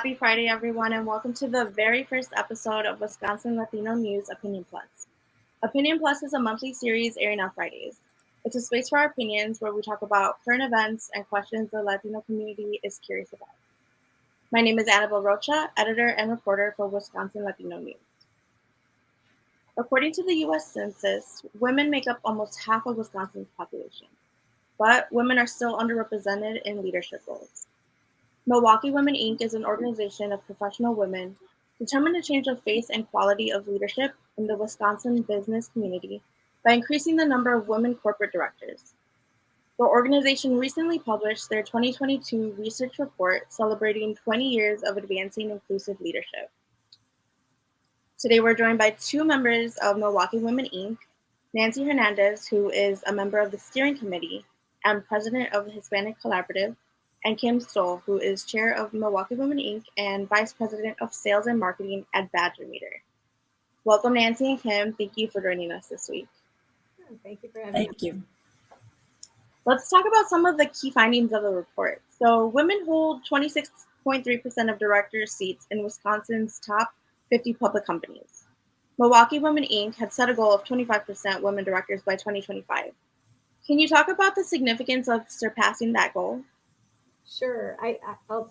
Happy Friday, everyone, and welcome to the very first episode of Wisconsin Latino News Opinion Plus. Opinion Plus is a monthly series airing on Fridays. It's a space for our opinions where we talk about current events and questions the Latino community is curious about. My name is Annabelle Rocha, editor and reporter for Wisconsin Latino News. According to the U.S. Census, women make up almost half of Wisconsin's population, but women are still underrepresented in leadership roles. Milwaukee Women Inc. is an organization of professional women determined to change the face and quality of leadership in the Wisconsin business community by increasing the number of women corporate directors. The organization recently published their 2022 research report celebrating 20 years of advancing inclusive leadership. Today, we're joined by two members of Milwaukee Women Inc., Nancy Hernandez, who is a member of the steering committee and president of the Hispanic Collaborative, and Kim Stoll, who is chair of Milwaukee Women Inc. and vice president of sales and marketing at Badger Meter. Welcome, Nancy and Kim. Thank you for joining us this week. Thank you for having us. Thank you. Let's talk about some of the key findings of the report. So, women hold 26.3% of director seats in Wisconsin's top 50 public companies. Milwaukee Women Inc. had set a goal of 25% women directors by 2025. Can you talk about the significance of surpassing that goal? Sure, I'll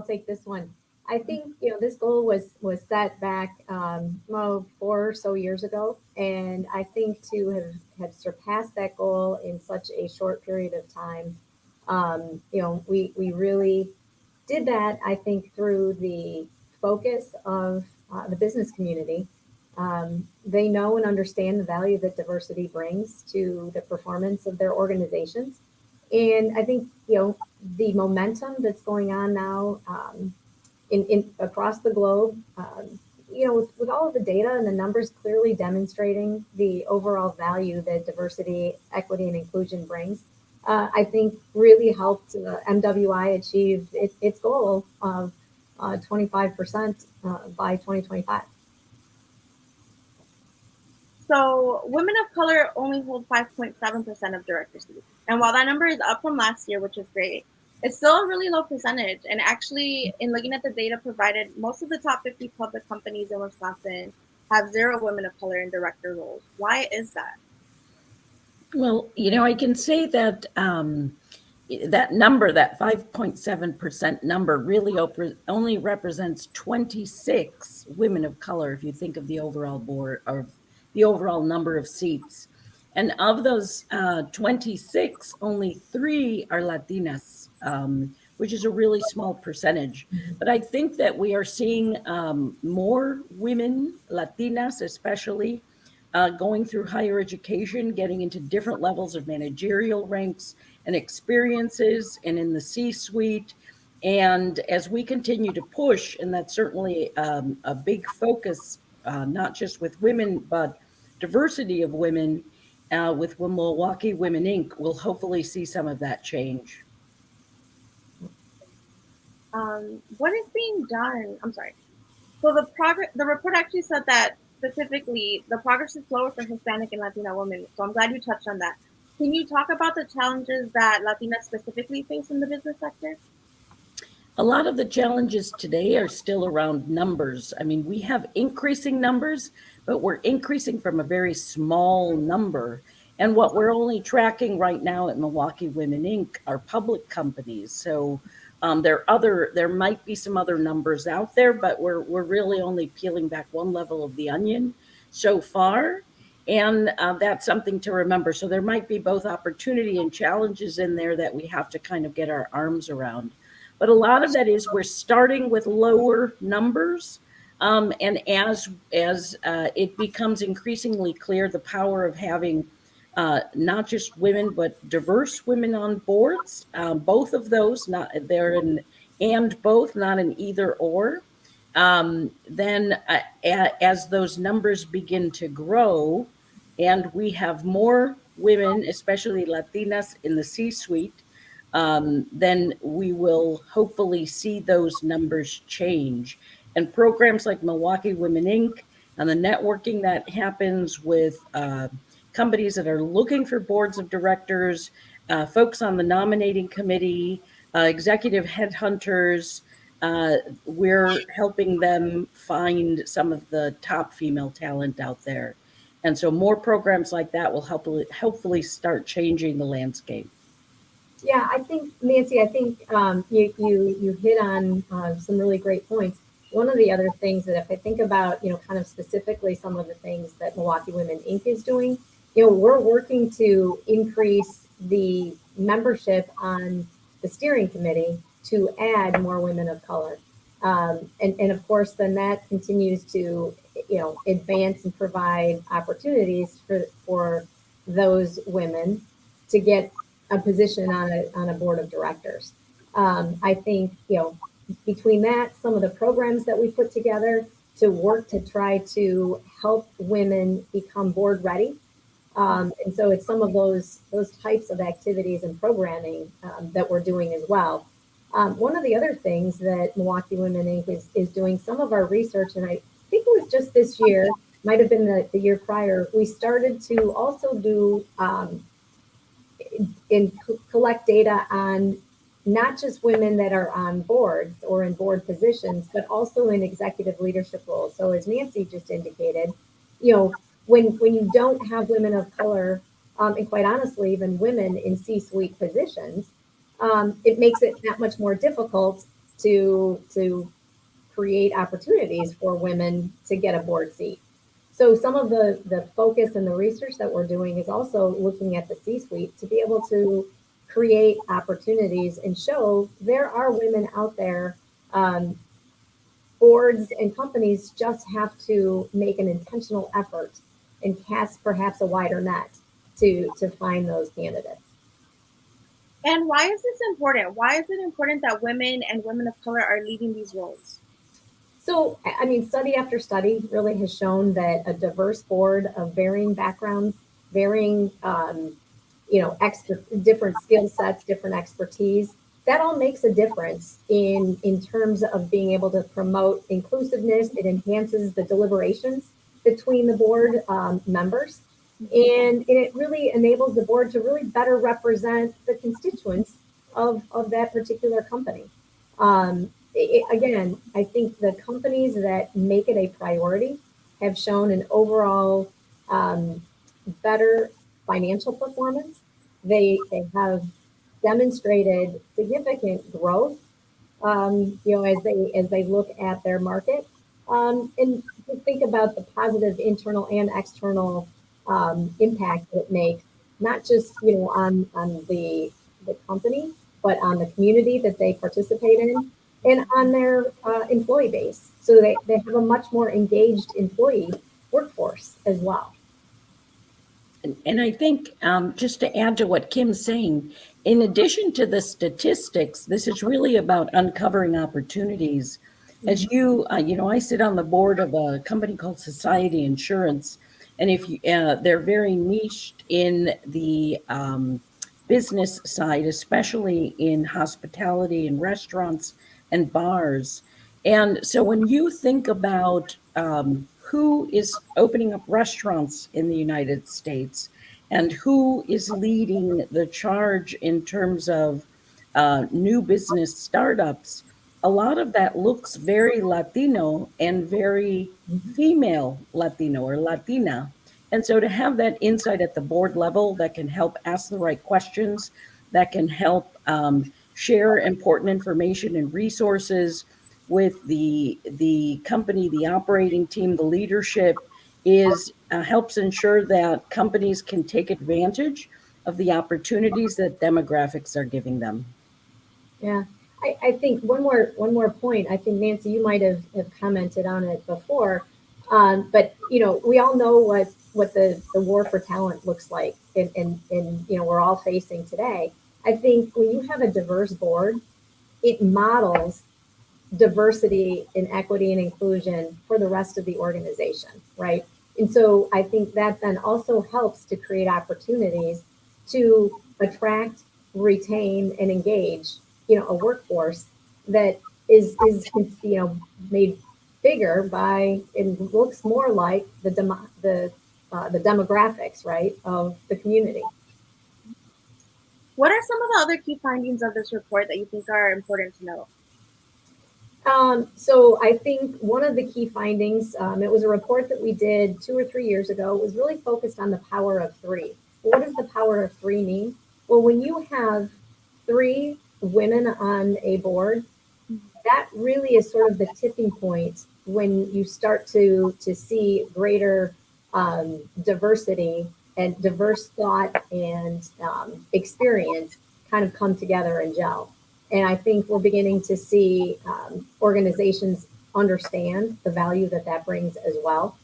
take this one. I think this goal was set back 4 or so years ago, and I think to have surpassed that goal in such a short period of time, we really did that. I think through the focus of the business community. They know and understand the value that diversity brings to the performance of their organizations. And I think, the momentum that's going on now in across the globe, with all of the data and the numbers clearly demonstrating the overall value that diversity, equity, and inclusion brings, I think really helped MWI achieve its goal of 25% by 2025. So, women of color only hold 5.7% of director seats. And while that number is up from last year, which is great, it's still a really low percentage. And actually, in looking at the data provided, most of the top 50 public companies in Wisconsin have 0 women of color in director roles. Why is that? Well, I can say that that number, that 5.7% number, really only represents 26 women of color if you think of the overall board or the overall number of seats. And of those 26, only 3 are Latinas, which is a really small percentage. But I think that we are seeing more women, Latinas especially, going through higher education, getting into different levels of managerial ranks and experiences and in the C-suite. And as we continue to push, and that's certainly a big focus, not just with women, but diversity of women, with Milwaukee Women Inc., we'll hopefully see some of that change. What is being done? I'm sorry. So the report actually said that specifically the progress is slower for Hispanic and Latina women. So I'm glad you touched on that. Can you talk about the challenges that Latinas specifically face in the business sector? A lot of the challenges today are still around numbers. I mean, we have increasing numbers, but we're increasing from a very small number. And what we're only tracking right now at Milwaukee Women Inc. are public companies. So there might be some other numbers out there, but we're really only peeling back one level of the onion so far. And that's something to remember. So there might be both opportunity and challenges in there that we have to kind of get our arms around. But a lot of that is we're starting with lower numbers. And as it becomes increasingly clear the power of having not just women, but diverse women on boards, both of those, they're an and both, not an either or. Then as those numbers begin to grow and we have more women, especially Latinas, in the C-suite, then we will hopefully see those numbers change. And programs like Milwaukee Women Inc. and the networking that happens with companies that are looking for boards of directors, folks on the nominating committee, executive headhunters, we're helping them find some of the top female talent out there. And so more programs like that will hopefully start changing the landscape. Yeah, I think, Nancy, I think you hit on some really great points. One of the other things that if I think about, kind of specifically some of the things that Milwaukee Women Inc. is doing, we're working to increase the membership on the steering committee to add more women of color. And of course, then that continues to, advance and provide opportunities for those women to get a position on a board of directors. I think, between that, some of the programs that we put together to work to try to help women become board ready. And so it's some of those types of activities and programming that we're doing as well. One of the other things that Milwaukee Women Inc. is doing, some of our research, and I think it was just this year, might have been the year prior, we started to also do collect data on not just women that are on boards or in board positions, but also in executive leadership roles. So as Nancy just indicated, when you don't have women of color, and quite honestly, even women in C-suite positions, it makes it that much more difficult to create opportunities for women to get a board seat. So some of the focus and the research that we're doing is also looking at the C-suite to be able to create opportunities and show there are women out there. Boards and companies just have to make an intentional effort and cast perhaps a wider net to find those candidates. And why is this important? Why is it important that women and women of color are leading these roles? So, I mean, study after study really has shown that a diverse board of varying backgrounds, varying, different skill sets, different expertise, that all makes a difference in terms of being able to promote inclusiveness. It enhances the deliberations between the board members. And it really enables the board to really better represent the constituents of that particular company. Again, I think the companies that make it a priority have shown an overall better financial performance. They have demonstrated significant growth, as they look at their market, and to think about the positive internal and external impact it makes, not just on the company, but on the community that they participate in, and on their employee base. So they have a much more engaged employee workforce as well. And I think just to add to what Kim's saying, in addition to the statistics, this is really about uncovering opportunities. As I sit on the board of a company called Society Insurance, and if you, they're very niched in the business side, especially in hospitality and restaurants and bars. And so when you think about who is opening up restaurants in the United States and who is leading the charge in terms of new business startups, a lot of that looks very Latino and very female Latino or Latina. And so to have that insight at the board level that can help ask the right questions, that can help share important information and resources with the company, the operating team, the leadership, is helps ensure that companies can take advantage of the opportunities that demographics are giving them. Yeah, I think one more point. I think Nancy, you might have commented on it before, but we all know what the war for talent looks like, and we're all facing today. I think when you have a diverse board, it models diversity and equity and inclusion for the rest of the organization, right? And so I think that then also helps to create opportunities to attract, retain, and engage, a workforce that is made bigger by, and looks more like the demographics, right, of the community. What are some of the other key findings of this report that you think are important to know? So I think one of the key findings, it was a report that we did 2 or 3 years ago, was really focused on the power of three. What does the power of three mean? Well, when you have three women on a board, that really is sort of the tipping point when you start to see greater diversity and diverse thought and experience kind of come together and gel. And I think we're beginning to see organizations understand the value that that brings as well.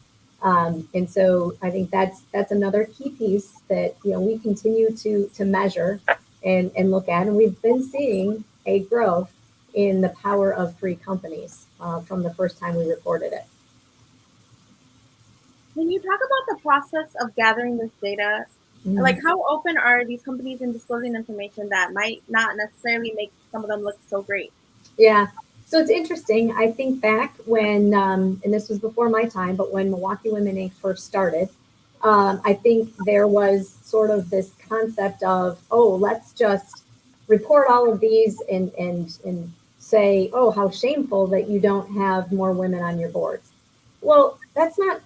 And so I think that's another key piece that we continue to measure and look at, and we've been seeing a growth in the power of three companies from the first time we reported it. Can you talk about the process of gathering this data? Like, how open are these companies in disclosing information that might not necessarily make some of them look so great? Yeah. So it's interesting. I think back when, and this was before my time, but when Milwaukee Women Inc. first started, I think there was sort of this concept of, oh, let's just report all of these and say, oh, how shameful that you don't have more women on your boards. Well, that's not,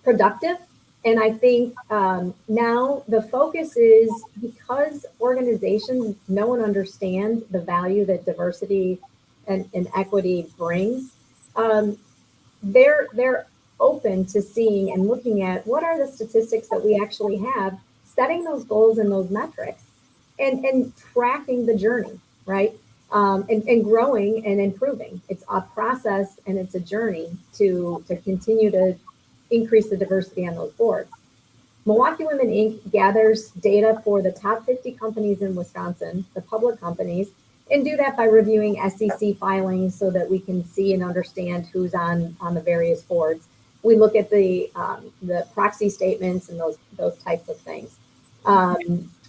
productive. And I think now the focus is, because organizations know and understand the value that diversity and equity brings, they're open to seeing and looking at what are the statistics that we actually have, setting those goals and those metrics, and tracking the journey, right? And growing and improving. It's a process and it's a journey to continue to increase the diversity on those boards. Milwaukee Women Inc. gathers data for the top 50 companies in Wisconsin, the public companies, and do that by reviewing SEC filings so that we can see and understand who's on the various boards. We look at the proxy statements and those types of things.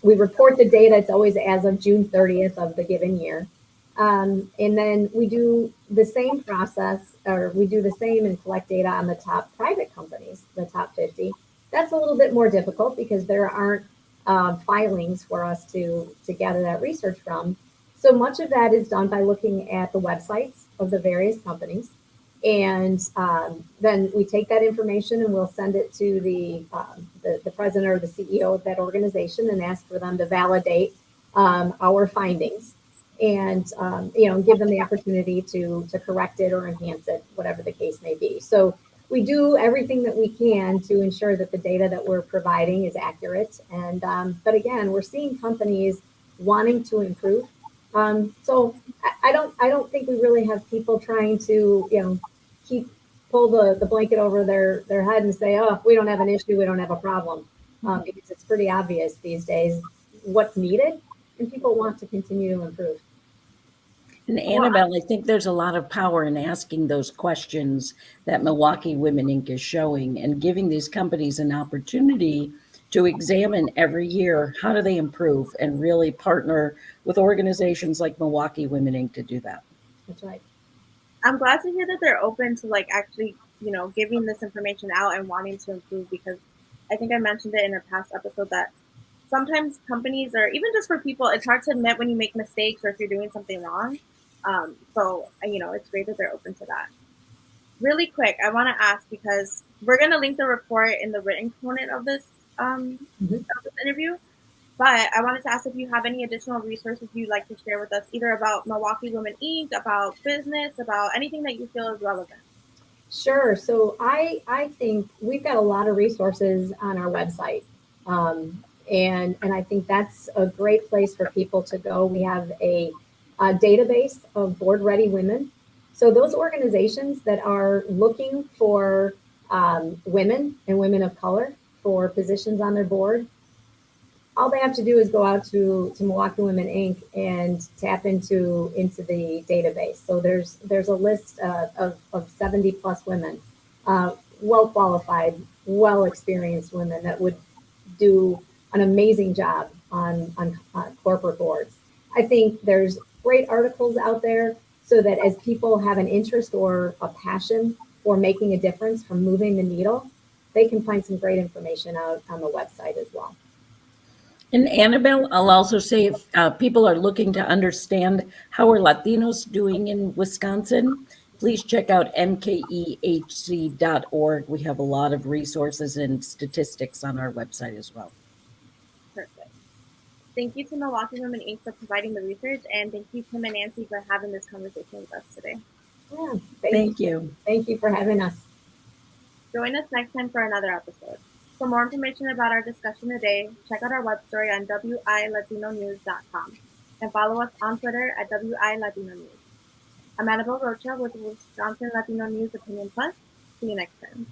We report the data. It's always as of June 30th of the given year. And then we do the same process, or we do the same and collect data on the top private companies, the top 50. That's a little bit more difficult because there aren't filings for us to gather that research from. So much of that is done by looking at the websites of the various companies. And then we take that information and we'll send it to the president or the CEO of that organization and ask for them to validate our findings and give them the opportunity to correct it or enhance it, whatever the case may be. So we do everything that we can to ensure that the data that we're providing is accurate. And but again, we're seeing companies wanting to improve. So I don't think we really have people trying to pull the blanket over their head and say, oh, we don't have an issue, we don't have a problem, because it's pretty obvious these days what's needed, and people want to continue to improve. And Annabelle, I think there's a lot of power in asking those questions that Milwaukee Women Inc. is showing, and giving these companies an opportunity to examine every year how do they improve, and really partner with organizations like Milwaukee Women Inc. to do that. That's right. I'm glad to hear that they're open to actually, giving this information out and wanting to improve, because I think I mentioned it in a past episode that sometimes companies, or even just for people, it's hard to admit when you make mistakes or if you're doing something wrong. So, it's great that they're open to that. Really quick, I want to ask, because we're going to link the report in the written component of this interview, but I wanted to ask if you have any additional resources you'd like to share with us, either about Milwaukee Women Inc., about business, about anything that you feel is relevant. Sure. So I think we've got a lot of resources on our website. And I think that's a great place for people to go. We have a database of board ready women. So those organizations that are looking for women and women of color for positions on their board, all they have to do is go out to Milwaukee Women Inc. and tap into the database. So there's a list of 70 plus women, well qualified, well experienced women that would do an amazing job on corporate boards. I think there's great articles out there so that as people have an interest or a passion for making a difference, from moving the needle, they can find some great information out on the website as well. And Annabelle, I'll also say if people are looking to understand how are Latinos doing in Wisconsin, please check out mkehc.org. We have a lot of resources and statistics on our website as well. Perfect. Thank you to Milwaukee Women Inc. for providing the research, and thank you, Tim and Nancy, for having this conversation with us today. Yeah, Thank you. Thank you for having us. Join us next time for another episode. For more information about our discussion today, check out our web story on WILatinonews.com and follow us on Twitter at WI Latino News. I'm Annabelle Rocha with Wisconsin Latino News Opinion Plus. See you next time.